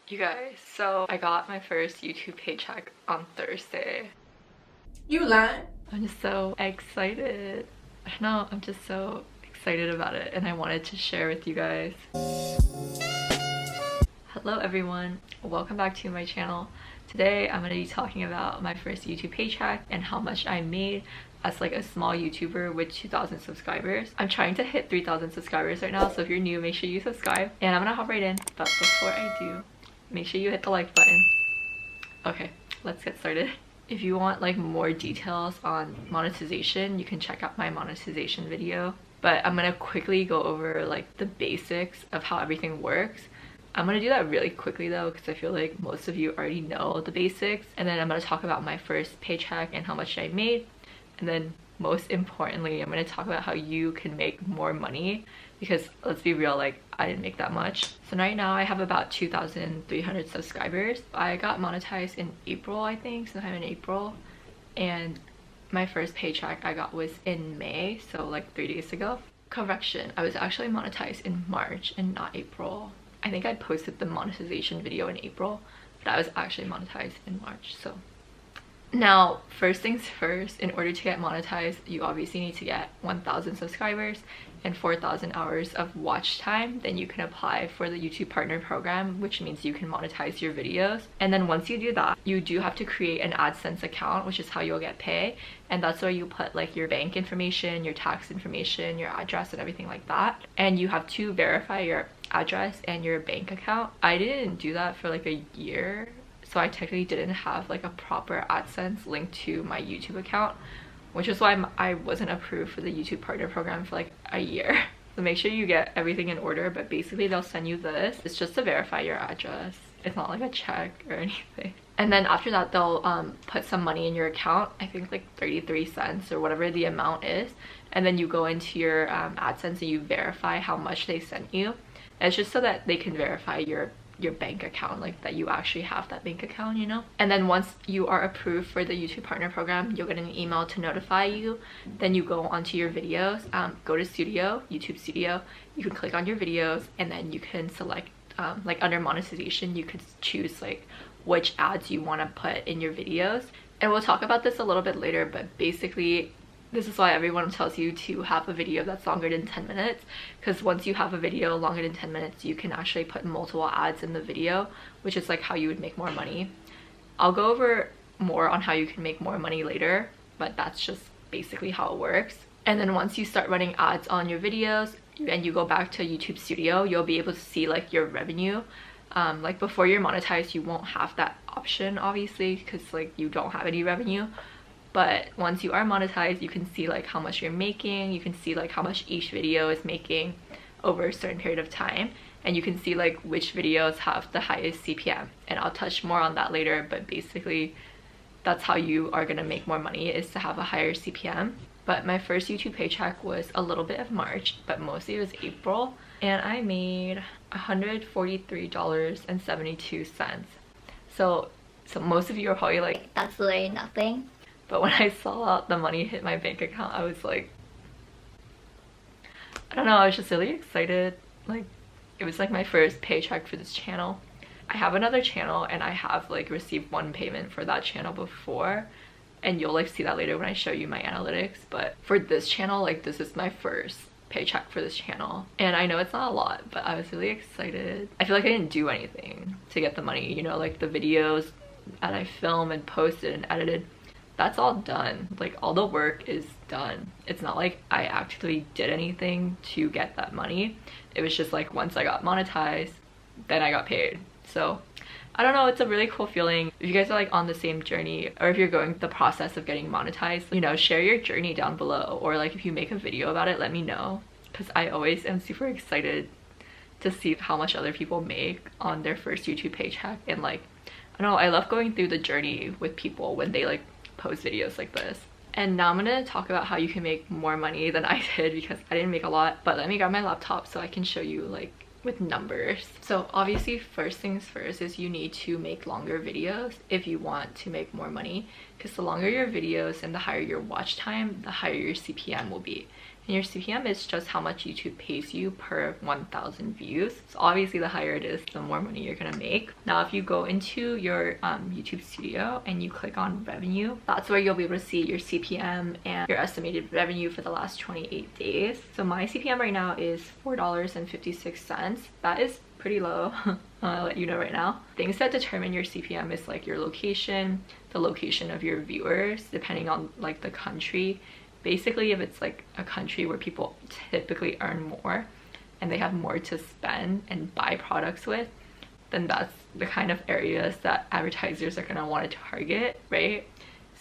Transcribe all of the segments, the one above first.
You guys, so I got my first YouTube paycheck on Thursday. You lying? I'm just so excited. I don't know, I'm just so excited about it and I wanted to share with you guys. Hello everyone, welcome back to my channel. Today I'm going to be talking about my first YouTube paycheck and how much I made as like a small YouTuber with 2,000 subscribers. I'm trying to hit 3,000 subscribers right now, so if you're new, make sure you subscribe. And I'm gonna hop right in, but before I do, make sure you hit the like button. Okay, let's get started. If you want like more details on monetization, you can check out my monetization video. But I'm gonna quickly go over like the basics of how everything works. I'm gonna do that really quickly though, because I feel like most of you already know the basics. And then I'm gonna talk about my first paycheck and how much I made. And then most importantly, I'm gonna talk about how you can make more money, because let's be real, like I didn't make that much. So right now I have about 2,300 subscribers. I got monetized in April, I think, sometime in April. And my first paycheck I got was in May, so like 3 days ago. Correction, I was actually monetized in March and not April. I think I posted the monetization video in April, but I was actually monetized in March. So now, first things first, in order to get monetized, you obviously need to get 1,000 subscribers and 4,000 hours of watch time. Then you can apply for the YouTube Partner Program, which means you can monetize your videos. And then once you do that, you do have to create an AdSense account, which is how you'll get paid. And that's where you put like your bank information, your tax information, your address, and everything like that. And you have to verify your address and your bank account. I didn't do that for like a year. So I technically didn't have like a proper AdSense linked to my YouTube account, which is why I wasn't approved for the YouTube Partner Program for like a year. So make sure you get everything in order, but basically they'll send you this. It's just to verify your address. It's not like a check or anything. And then after that, they'll put some money in your account. I think like 33 cents or whatever the amount is. And then you go into your AdSense and you verify how much they sent you. And it's just so that they can verify your bank account, like that you actually have that bank account, you know. And then once you are approved for the YouTube Partner Program, you'll get an email to notify you. Then you go onto your videos, go to Studio, YouTube Studio. You can click on your videos and then you can select like under monetization, you could choose like which ads you want to put in your videos. And we'll talk about this a little bit later, but basically this is why everyone tells you to have a video that's longer than 10 minutes, because once you have a video longer than 10 minutes, you can actually put multiple ads in the video, which is like how you would make more money. I'll go over more on how you can make more money later, but that's just basically how it works. And then once you start running ads on your videos and you go back to YouTube Studio, you'll be able to see like your revenue. Like before you're monetized, you won't have that option obviously, because like you don't have any revenue. But once you are monetized, you can see like how much you're making. You can see like how much each video is making over a certain period of time. And you can see like which videos have the highest CPM. And I'll touch more on that later, but basically that's how you are gonna make more money, is to have a higher CPM. But my first YouTube paycheck was a little bit of March, but mostly it was April. And I made $143.72. So most of you are probably like, that's literally nothing. But when I saw the money hit my bank account, I was like, I don't know, I was just really excited. Like, it was like my first paycheck for this channel. I have another channel and I have like received one payment for that channel before, and you'll like see that later when I show you my analytics. But for this channel, like this is my first paycheck for this channel. And I know it's not a lot, but I was really excited. I feel like I didn't do anything to get the money, you know, like the videos that I filmed and posted and edited, that's all done. Like all the work is done. It's not like I actually did anything to get that money. It was just like once I got monetized, then I got paid. So I don't know, it's a really cool feeling. If you guys are like on the same journey, or if you're going through the process of getting monetized, you know, share your journey down below. Or like if you make a video about it, let me know, because I always am super excited to see how much other people make on their first YouTube paycheck. And like, I don't know, I love going through the journey with people when they like post videos like this. And now I'm gonna talk about how you can make more money than I did, because I didn't make a lot. But let me grab my laptop so I can show you like with numbers. So obviously first things first is you need to make longer videos if you want to make more money, because the longer your videos and the higher your watch time, the higher your CPM will be. And your CPM is just how much YouTube pays you per 1,000 views. So obviously the higher it is, the more money you're gonna make. Now if you go into your YouTube studio and you click on revenue, that's where you'll be able to see your CPM and your estimated revenue for the last 28 days. So my CPM right now is $4.56. That is pretty low. I'll let you know right now. Things that determine your CPM is like your location, the location of your viewers, depending on like the country. Basically, if it's like a country where people typically earn more and they have more to spend and buy products with, then that's the kind of areas that advertisers are gonna want to target, right?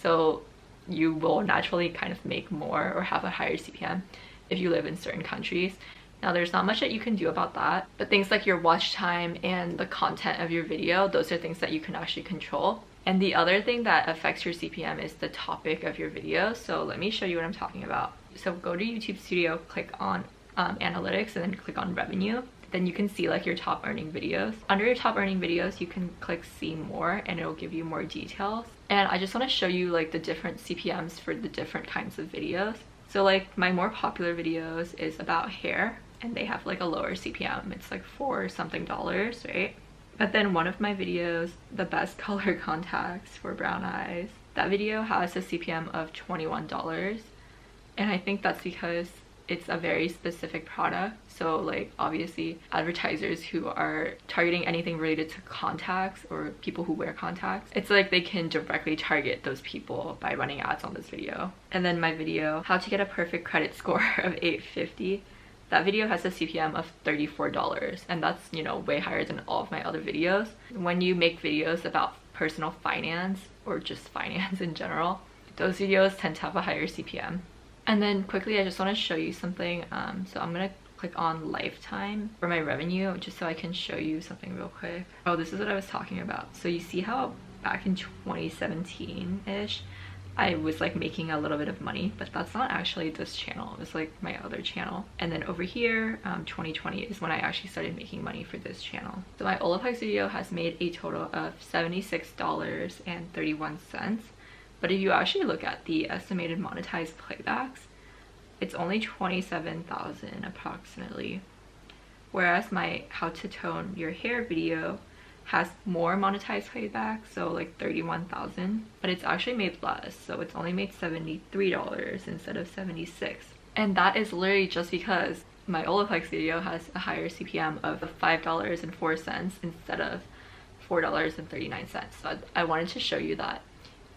So you will naturally kind of make more or have a higher CPM if you live in certain countries. Now there's not much that you can do about that, but things like your watch time and the content of your video, those are things that you can actually control. And the other thing that affects your CPM is the topic of your video. So let me show you what I'm talking about. So go to YouTube Studio, click on analytics, and then click on revenue. Then you can see like your top earning videos. Under your top earning videos, you can click see more and it'll give you more details. And I just want to show you like the different CPMs for the different kinds of videos. So like my more popular videos is about hair and they have like a lower CPM. It's like $4 something, right? But then one of my videos, the best color contacts for brown eyes, that video has a CPM of $21. And I think that's because it's a very specific product. So like obviously advertisers who are targeting anything related to contacts or people who wear contacts, it's like they can directly target those people by running ads on this video. And then my video, how to get a perfect credit score of 850. That video has a CPM of $34, and that's, you know, way higher than all of my other videos. When you make videos about personal finance or just finance in general, those videos tend to have a higher CPM. And then quickly, I just want to show you something. So I'm gonna click on lifetime for my revenue just so I can show you something real quick. Oh, this is what I was talking about. So you see how back in 2017-ish, I was like making a little bit of money, but that's not actually this channel. It's like my other channel. And then over here, 2020 is when I actually started making money for this channel. So my Olaplex video has made a total of $76.31. But if you actually look at the estimated monetized playbacks, it's only 27,000 approximately. Whereas my how to tone your hair video has more monetized playback, so like 31,000, but it's actually made less, so it's only made $73 instead of 76. And that is literally just because my Olaplex video has a higher CPM of $5.04 instead of $4.39. So I wanted to show you that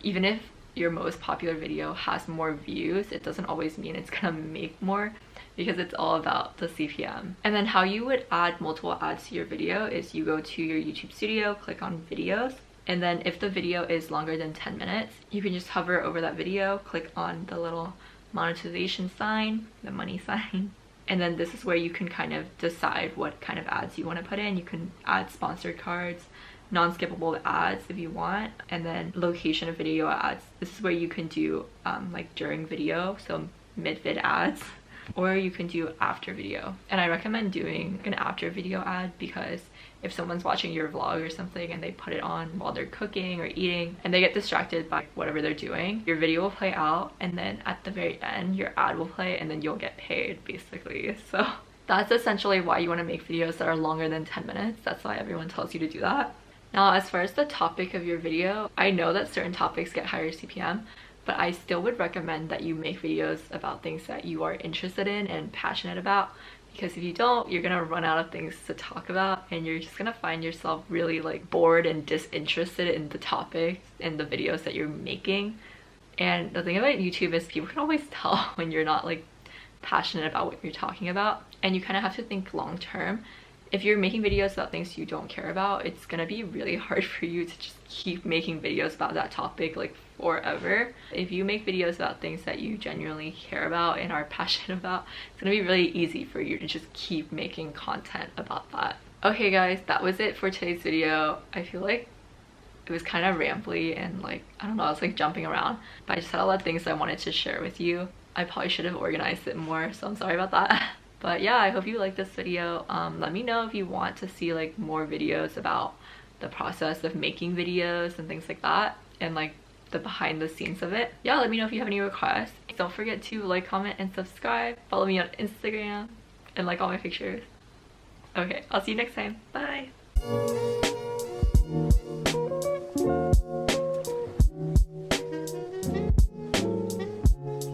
even if your most popular video has more views, it doesn't always mean it's gonna make more, because it's all about the CPM. And then how you would add multiple ads to your video is you go to your YouTube studio, click on videos, and then if the video is longer than 10 minutes, you can just hover over that video, click on the little monetization sign, the money sign, and then this is where you can kind of decide what kind of ads you want to put in. You can add sponsored cards, non-skippable ads if you want, and then location of video ads. This is where you can do like during video, so mid-vid ads, or you can do after video. And I recommend doing an after video ad because if someone's watching your vlog or something and they put it on while they're cooking or eating and they get distracted by whatever they're doing, your video will play out and then at the very end your ad will play and then you'll get paid basically. So that's essentially why you want to make videos that are longer than 10 minutes. That's why everyone tells you to do that. Now, as far as the topic of your video, I know that certain topics get higher CPM, but I still would recommend that you make videos about things that you are interested in and passionate about, because if you don't, you're gonna run out of things to talk about and you're just gonna find yourself really like bored and disinterested in the topics and the videos that you're making. And the thing about YouTube is people can always tell when you're not like passionate about what you're talking about, and you kind of have to think long term. If you're making videos about things you don't care about, it's gonna be really hard for you to just keep making videos about that topic like forever. If you make videos about things that you genuinely care about and are passionate about, it's gonna be really easy for you to just keep making content about that. Okay guys, that was it for today's video. I feel like it was kind of rambly and like, I don't know, I was like jumping around, but I just had a lot of things I wanted to share with you. I probably should have organized it more, so I'm sorry about that. But yeah, I hope you liked this video. Let me know if you want to see like more videos about the process of making videos and things like that, and like the behind the scenes of it. Yeah, let me know if you have any requests. Don't forget to like, comment, and subscribe. Follow me on Instagram and like all my pictures. Okay, I'll see you next time. Bye!